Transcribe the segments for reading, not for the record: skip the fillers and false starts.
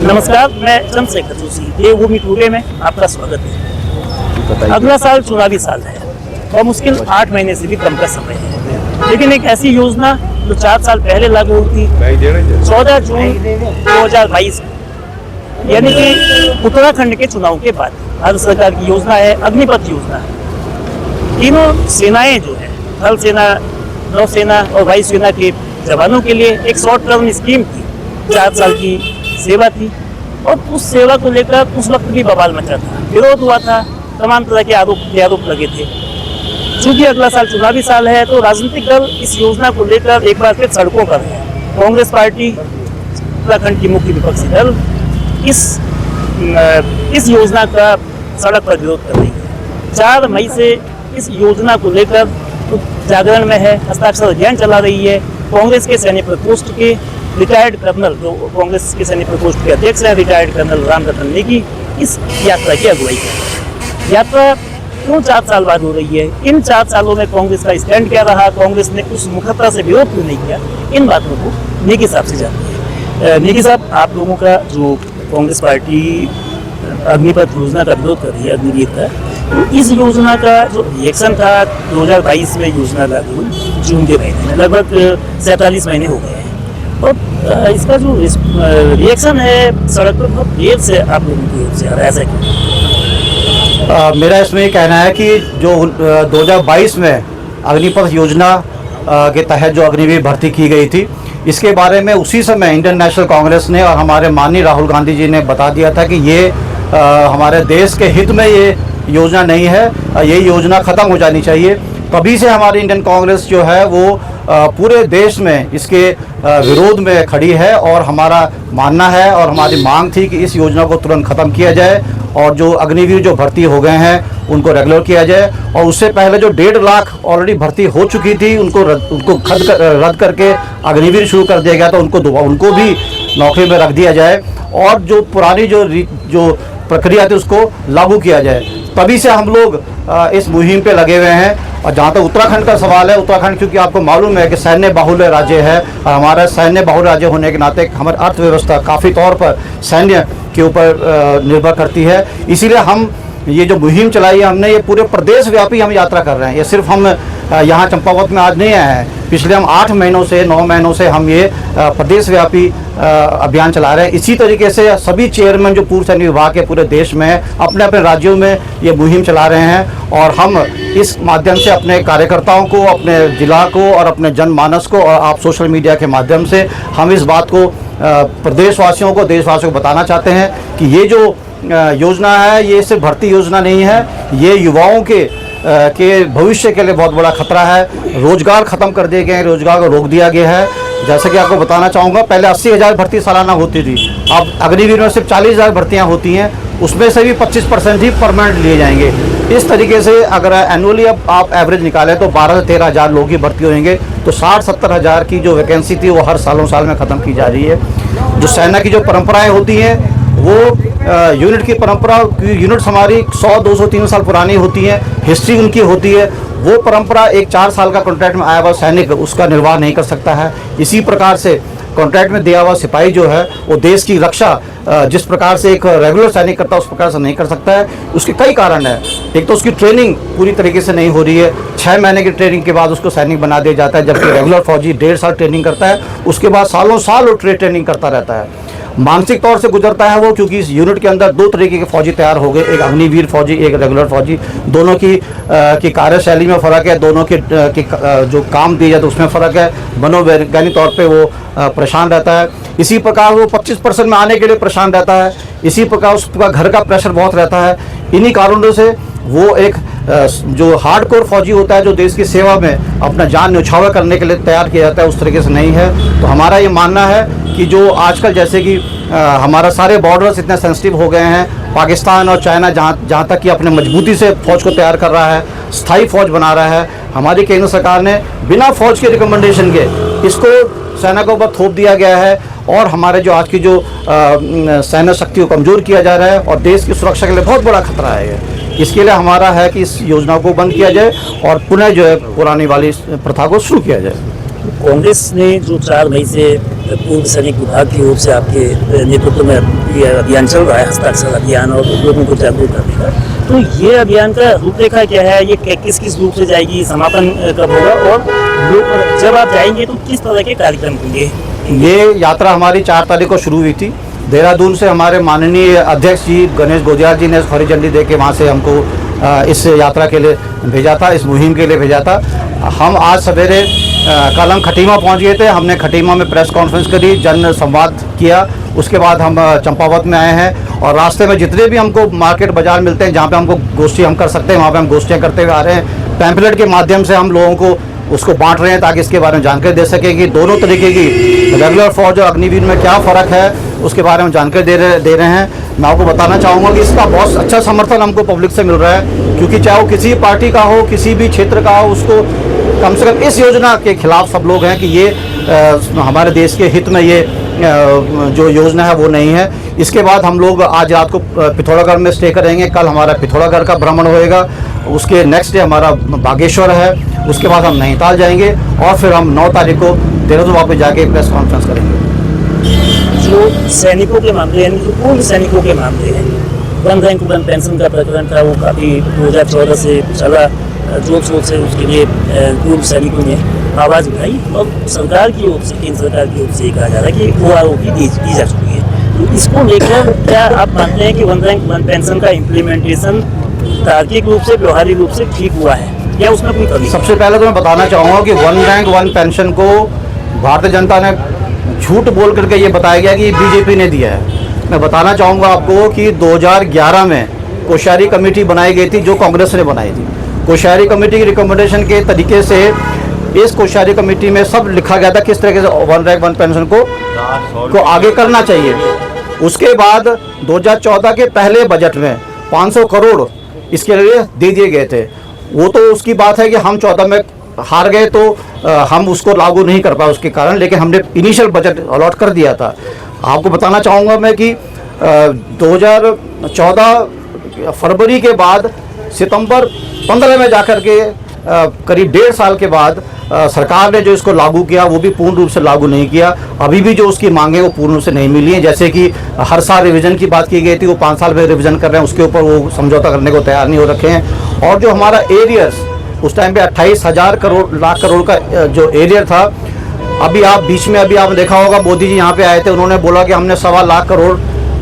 नमस्कार, मैं चंद्रशेखर जोशी, देवभूमि टुडे में आपका स्वागत है। अगला साल चुनावी साल है और मुश्किल 8 महीने से भी कम का समय है, लेकिन एक ऐसी योजना जो 4 साल पहले लागू हुई थी 14 जून 2022 को, यानी कि उत्तराखंड के चुनाव के बाद भारत सरकार की योजना है अग्निपथ योजना। तीनों सेनाएं जो है, थल सेना, नौसेना और वायुसेना के जवानों के लिए एक शॉर्ट टर्म स्कीम थी। 4 साल की सेवा थी और उस सेवा को लेकर उस वक्त भी बवाल मचा था, विरोध हुआ था, तमाम तरह के आरोप लगे थे। चूंकि अगला साल चुनावी साल है तो राजनीतिक दल इस योजना को लेकर एक बार फिर सड़कों पर है। कांग्रेस पार्टी, उत्तराखंड की मुख्य विपक्षी दल इस योजना का सड़क पर विरोध कर रही है। 4 मई से इस योजना को लेकर जागरण में है, हस्ताक्षर अभियान चला रही है। कांग्रेस के सैन्य प्रकोष्ठ के रिटायर्ड कर्नल, जो कांग्रेस के सैन्य प्रकोष्ठ के अध्यक्ष हैं, रिटायर्ड कर्नल रामरतन नेगी, इस यात्रा की अगुवाई है। यात्रा क्यों 4 साल बाद हो रही है? इन 4 सालों में कांग्रेस का स्टैंड क्या रहा? कांग्रेस ने उस मुखरता से विरोध क्यों नहीं किया? इन बातों को नेगी साहब से जानते हैं। नेगी साहब, आप लोगों का जो कांग्रेस पार्टी अग्निपथ योजना का विरोध कर रही है, अग्निवीर का, तो इस योजना का जो रिएक्शन था 2022 में योजना लागू हुई जून के महीने में, लगभग 47 महीने हो गए हैं, और इसका जो रिएक्शन है सड़क पर बहुत देर से आप लोगों की ओर से आ रहा है, ऐसा क्यों? मेरा इसमें ये कहना है कि जो 2022 में अग्निपथ योजना के तहत जो अग्निवीर भर्ती की गई थी, इसके बारे में उसी समय इंडियन नेशनल कांग्रेस ने और हमारे माननीय राहुल गांधी जी ने बता दिया था कि ये हमारे देश के हित में ये योजना नहीं है, ये योजना ख़त्म हो जानी चाहिए। तभी से हमारी इंडियन कांग्रेस जो है वो पूरे देश में इसके विरोध में खड़ी है, और हमारा मानना है और हमारी मांग थी कि इस योजना को तुरंत ख़त्म किया जाए और जो अग्निवीर जो भर्ती हो गए हैं उनको रेगुलर किया जाए, और उससे पहले जो 1.5 लाख ऑलरेडी भर्ती हो चुकी थी उनको रद्द करके अग्निवीर शुरू कर दिया गया, तो उनको भी नौकरी में रख दिया जाए और जो पुरानी जो प्रक्रिया थी उसको लागू किया जाए। तभी से हम लोग इस मुहिम पे लगे हुए हैं। और जहाँ तक उत्तराखंड का सवाल है, उत्तराखंड क्योंकि आपको मालूम है कि सैन्य बाहुल्य राज्य है, और हमारा सैन्य बाहुल्य राज्य होने के नाते हमारी अर्थव्यवस्था काफ़ी तौर पर सैन्य के ऊपर निर्भर करती है। इसीलिए हम ये जो मुहिम चलाई है हमने, ये पूरे प्रदेश व्यापी हम यात्रा कर रहे हैं। ये सिर्फ हम यहाँ चंपावत में आज नहीं आए हैं, पिछले हम 8 महीनों से 9 महीनों से हम ये प्रदेश व्यापी अभियान चला रहे हैं। इसी तरीके से सभी चेयरमैन जो पूर्व सैन्य विभाग के पूरे देश में अपने अपने राज्यों में ये मुहिम चला रहे हैं, और हम इस माध्यम से अपने कार्यकर्ताओं को, अपने जिला को और अपने जनमानस को, और आप सोशल मीडिया के माध्यम से हम इस बात को प्रदेशवासियों को, देशवासियों को बताना चाहते हैं कि ये जो योजना है ये सिर्फ भर्ती योजना नहीं है, ये युवाओं के भविष्य के लिए बहुत बड़ा खतरा है। रोजगार ख़त्म कर दिए गए हैं, रोजगार को रोक दिया गया है। जैसे कि आपको बताना चाहूँगा, पहले 80,000 भर्ती सालाना होती थी, अब अग्निवीर में सिर्फ 40,000 भर्तियाँ होती हैं, उसमें से भी 25% ही परमानेंट लिए जाएंगे। इस तरीके से अगर एनुअली अब आप एवरेज निकालें तो 12 से 13,000 लोग ही भर्ती होंगे, तो 60-70 हज़ार की जो वैकेंसी थी वो हर साल में ख़त्म की जा रही है। जो सेना की जो परंपराएँ होती हैं वो यूनिट की परंपरा, यूनिट्स हमारी 100, 200, 300 साल पुरानी होती हैं, हिस्ट्री उनकी होती है। वो परंपरा एक 4 साल का कॉन्ट्रैक्ट में आया हुआ सैनिक उसका निर्वाह नहीं कर सकता है। इसी प्रकार से कॉन्ट्रैक्ट में दिया हुआ सिपाही जो है वो देश की रक्षा जिस प्रकार से एक रेगुलर सैनिक करता है उस प्रकार से नहीं कर सकता है। उसके कई कारण है। एक तो उसकी ट्रेनिंग पूरी तरीके से नहीं हो रही है। 6 महीने की ट्रेनिंग के बाद उसको सैनिक बना दिया जाता है, जबकि रेगुलर फौजी 1.5 साल ट्रेनिंग करता है, उसके बाद सालों साल वो ट्रेनिंग करता रहता है। मानसिक तौर से गुजरता है वो, क्योंकि इस यूनिट के अंदर 2 तरीके के फौजी तैयार हो गए, एक अग्निवीर फौजी, एक रेगुलर फौजी। दोनों की कार्यशैली में फ़र्क है, दोनों की जो काम दिए जाते उसमें फ़र्क है। मनोवैज्ञानिक तौर पे वो परेशान रहता है। इसी प्रकार वो 25% में आने के लिए परेशान रहता है। इसी प्रकार उसका घर का प्रेशर बहुत रहता है। इन्हीं कारणों से वो एक जो हार्डकोर फौजी होता है, जो देश की सेवा में अपना जान न्यौछावर करने के लिए तैयार किया जाता है, उस तरीके से नहीं है। तो हमारा ये मानना है कि जो आजकल जैसे कि हमारा सारे बॉर्डर्स इतने सेंसिटिव हो गए हैं। पाकिस्तान और चाइना जहाँ तक कि अपने मजबूती से फ़ौज को तैयार कर रहा है, स्थायी फ़ौज बना रहा है। हमारी केंद्र सरकार ने बिना फ़ौज के रिकमेंडेशन के इसको सेना के ऊपर थोप दिया गया है और हमारे जो आज की जो सैन्य शक्ति को कमज़ोर किया जा रहा है और देश की सुरक्षा के लिए बहुत बड़ा खतरा है ये। इसके लिए हमारा है कि इस योजना को बंद किया जाए और पुनः जो है पुरानी वाली प्रथा को शुरू किया जाए। कांग्रेस ने जो 4 मई से पूर्व सैनिक विभाग की ओर से आपके नेतृत्व में ये अभियान चल रहा है, हस्ताक्षर अभियान, और लोगों को जागरूक करने का, तो ये अभियान का रूपरेखा क्या है? ये किस रूप से जाएगी, समापन कब होगा, और जब आप जाएंगे तो किस तरह के कार्यक्रम होंगे? ये यात्रा हमारी 4 तारीख को शुरू हुई थी। देहरादून से हमारे माननीय अध्यक्ष जी गणेश गोजियार जी ने हरी झंडी दे के वहाँ से हमको इस यात्रा के लिए भेजा था, इस मुहिम के लिए भेजा था। हम आज सवेरे कल हम खटीमा पहुँच गए थे। हमने खटीमा में प्रेस कॉन्फ्रेंस करी, जन संवाद किया। उसके बाद हम चंपावत में आए हैं और रास्ते में जितने भी हमको मार्केट बाज़ार मिलते हैं जहाँ पे हमको गोष्ठी हम कर सकते हैं, वहाँ पे हम गोष्ठियाँ करते हुए आ रहे हैं। पैम्पलेट के माध्यम से हम लोगों को उसको बांट रहे हैं ताकि इसके बारे में जानकारी दे सकें कि दोनों तरीके की रेगुलर फौज और अग्निवीर में क्या फ़र्क है, उसके बारे में जानकारी दे रहे हैं। मैं आपको बताना चाहूँगा कि इसका बहुत अच्छा समर्थन हमको पब्लिक से मिल रहा है, क्योंकि चाहे वो किसी पार्टी का हो, किसी भी क्षेत्र का हो, उसको कम से कम इस योजना के खिलाफ सब लोग हैं कि ये हमारे देश के हित में ये जो योजना है वो नहीं है। इसके बाद हम लोग आज रात को पिथौरागढ़ में स्टे करेंगे। कल हमारा पिथौरागढ़ का भ्रमण होएगा। उसके नेक्स्ट डे हमारा बागेश्वर है। उसके बाद हम नैनीताल जाएंगे और फिर हम 9 तारीख को देहरादून वापस जाके प्रेस कॉन्फ्रेंस करेंगे। जो सैनिकों के मामले हैं, जो पूर्व सैनिकों के मामले हैं, वन रैंक वन पेंशन का प्रकरण था, वो काफ़ी 2014 से चला जोर शोर से। उसके लिए पूर्व सैनिकों ने आवाज़ उठाई और सरकार की ओर से, केंद्र सरकार की ओर से कहा जा रहा है कि ORO दी जा चुकी है। तो इसको लेकर क्या आप मानते हैं कि वन रैंक वन पेंशन का इम्प्लीमेंटेशन तार्किक रूप से, व्यवहारिक रूप से ठीक हुआ है, या उसमें कोई कमी? सबसे पहले तो मैं बताना चाहूँगा कि वन रैंक वन पेंशन को भारतीय जनता ने झूठ बोल करके ये बताया गया कि बीजेपी ने दिया है। मैं बताना चाहूँगा आपको कि 2011 में कोश्यारी कमेटी बनाई गई थी, जो कांग्रेस ने बनाई थी। कोश्यारी कमेटी की रिकमेंडेशन के तरीके से इस कोश्यारी कमेटी में सब लिखा गया था किस तरीके से वन रैंक वन पेंशन को आगे करना चाहिए। उसके बाद 2014 के पहले बजट में 500 करोड़ इसके लिए दे दिए गए थे। वो तो उसकी बात है कि हम 14 में हार गए तो हम उसको लागू नहीं कर पाए उसके कारण, लेकिन हमने इनिशियल बजट अलॉट कर दिया था। आपको बताना चाहूँगा मैं कि 2014 फरवरी के बाद सितंबर 15 में जाकर के करीब 1.5 साल के बाद सरकार ने जो इसको लागू किया वो भी पूर्ण रूप से लागू नहीं किया। अभी भी जो उसकी मांगे वो पूर्ण रूप से नहीं मिली हैं। जैसे कि हर साल रिवीजन की बात की गई थी, वो 5 साल में रिवीजन कर रहे हैं, उसके ऊपर वो समझौता करने को तैयार नहीं हो रखे हैं। और जो हमारा एरियर्स उस टाइम पे 28,000 लाख करोड़ का जो एरियर था, अभी आप बीच में अभी आपने देखा होगा मोदी जी यहाँ पे आए थे, उन्होंने बोला कि हमने 1.25 लाख करोड़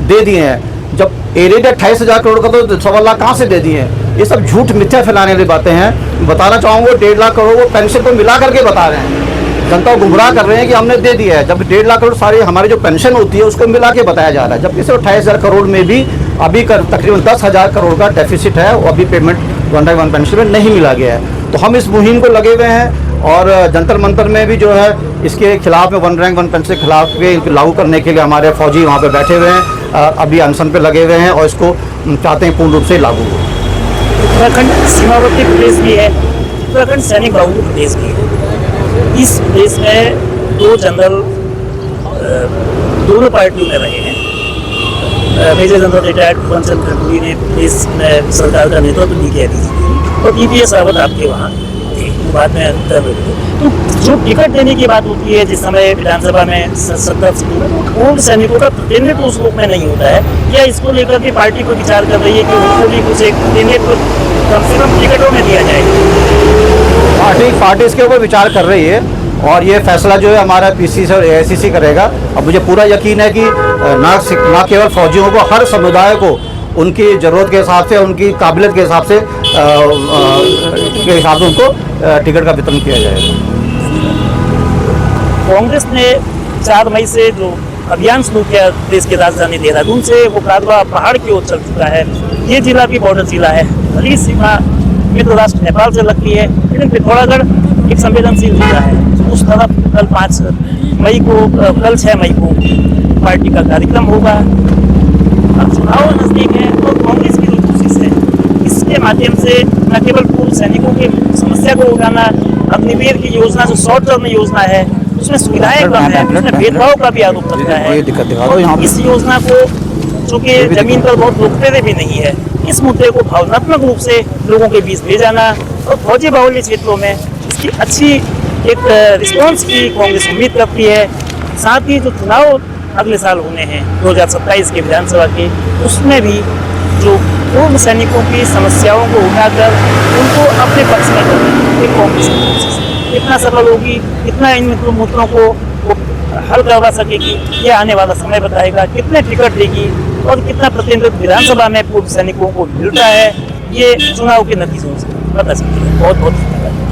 दे दिए हैं। जब एरियर 28,000 करोड़ का तो 1.25 लाख कहाँ से दे दिए हैं? ये सब झूठ मिथ्या फैलाने वाली बातें हैं। बताना चाहूँगा 1.5 लाख करोड़ वो पेंशन को मिला करके बता रहे हैं, जनता को गुमराह कर रहे हैं कि हमने दे दिया है, जब 1.5 लाख करोड़ सारी हमारी जो पेंशन होती है उसको मिला के बताया जा रहा है। जबकि सिर्फ 28,000 करोड़ में भी अभी तकरीबन 10,000 करोड़ का डेफिसिट है और अभी payment one rank one pension में नहीं मिला गया है। तो हम इस मुहिम को लगे हुए हैं और जंतर मंतर में भी जो है इसके खिलाफ में वन रैंक वन पेंशन के खिलाफ भी लागू करने के लिए हमारे फौजी वहाँ पे बैठे हुए हैं, अभी अनशन पे लगे हुए हैं और इसको चाहते हैं पूर्ण रूप से लागू हो। उत्तराखंड सीमावर्ती प्रदेश भी है, उत्तराखंड सैनिक बाहुल्य प्रदेश भी है। इस प्रदेश में 2 जनरल दोनों पार्टियों में रहे हैं। Major general retired Purnachand Khanduri ने प्रदेश में सरकार का नेतृत्व भी किया बीजेपी, और EPS रावत आपके वहाँ थे, बाद में तो जो टिकट देने की बात होती है जिस समय विधानसभा में 70 पूर्व सैनिकों का प्रतिनिधित्व उस रूप में नहीं होता है, या इसको लेकर के पार्टी को विचार कर रही है कि उनको भी कुछ एक प्रतिनिधित्व कम से कम टिकटों में दिया जाए? पार्टी इसके ऊपर विचार कर रही है और ये फैसला जो है हमारा PCC और AICC करेगा। अब मुझे पूरा यकीन है कि ना केवल फौजियों को, हर समुदाय को उनकी ज़रूरत के हिसाब से, उनकी काबिलियत के हिसाब से उनको टिकट का वितरण किया जाएगा। कांग्रेस ने 4 मई से जो अभियान शुरू किया देश की राजधानी देहरादून से, वो कादवा पहाड़ की ओर चल चुका है। ये जिला भी बॉर्डर जिला है, हरी सीमा मित्र राष्ट्र नेपाल से लगती है, लेकिन पिथौरागढ़ एक संवेदनशील जिला है, उस तरफ कल 5 मई को कल 6 मई को पार्टी का कार्यक्रम होगा। अब चुनाव नजदीक है तो कांग्रेस की जो कोशिश है इसके माध्यम से न केवल पूर्व सैनिकों की समस्या को उठाना, अग्निवीर की योजना जो शॉर्ट टर्म योजना है उसमें सुविधाएं कम है, उसमें भेदभाव का भी आरोप लगता है। और इस योजना को चूंकि जमीन पर बहुत लोकप्रिय भी नहीं है, इस मुद्दे को भावनात्मक रूप से लोगों के बीच ले जाना और फौजी बाहुल्य क्षेत्रों में इसकी अच्छी एक रिस्पॉन्स की कांग्रेस उम्मीद करती है। साथ ही जो चुनाव अगले साल होने हैं 2027 के विधानसभा के, उसमें भी जो पूर्व सैनिकों की समस्याओं को उठाकर उनको अपने पक्ष में करने की कांग्रेस की कोशिश कितना सफल होगी, कितना इन मुद्दों को हल करवा सकेगी, ये आने वाला समय बताएगा। कितने टिकट देगी और कितना प्रतिनिधित्व विधानसभा में पूर्व सैनिकों को मिलता है, ये चुनाव के नतीजों से पता चलेगा। बहुत बहुत धन्यवाद।